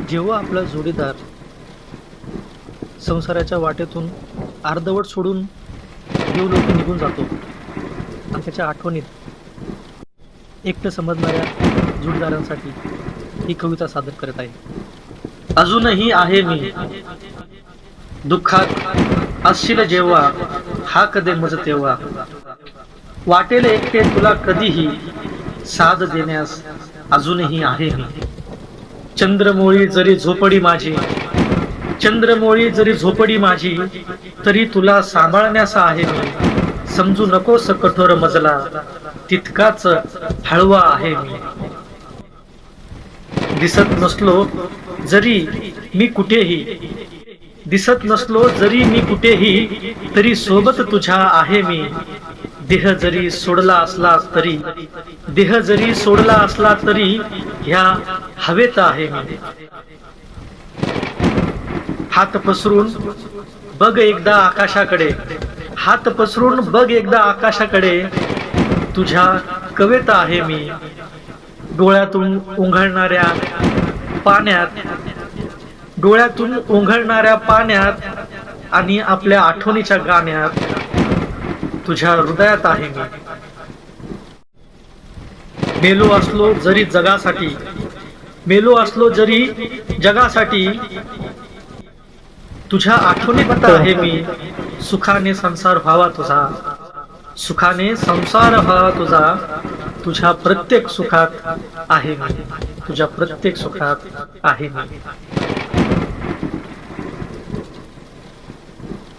जेव्हा आपला जोडीदार संसाराच्या वाटेतून अर्धवट सोडून देवलोकी निघून जातो आणि त्याच्या आठवणीत एकटं समजणाऱ्या जोडीदारांसाठी ही कविता सादर करत आहे. अजूनही आहे मी दुःखात असशील जेव्हा, हाक दे मज तेव्हा, वाटेल एकटे तुला कधीही, साथ देण्यास अजूनही आहे मी. चंद्रमोळी जरी झोपडी माझी, चंद्रमोळी जरी झोपडी माझी, तरी तुला सांभाळण्यास आहे मी. समजू नकोस कठोर मजला, तितकाच हळवा आहे मी. दिसत नसलो जरी मी कुठेही, दिसत नसलो जरी मी कुठेही, तरी सोबत तुझ्या आहे मी. देह जरी सोडला असला तरी, देह जरी सोडला असला तरी, ह्या हवेत आहे मी. हात पसरून बघ एकदा आकाशाकडे, हात पसरून बघ एकदा आकाशाकडे, तुझ्या कवेत आहे मी. डोळ्यातून उंघळणाऱ्या पाण्यात, डोळ्यातून उंघळणाऱ्या पाण्यात आणि आपल्या आठवणीच्या गाण्यात तुझ्या हृदयात आहे मी. मेलो असलो जरी जगासाठी, मेलो असलो जरी जगासाठी, तुझ्या आठवणीत आहे मी. सुखाने संसार व्हावा तुझा, सुखाने संसार व्हावा तुझा, तुझ्या प्रत्येक सुखात आहे मी, तुझ्या प्रत्येक सुखात आहे मी.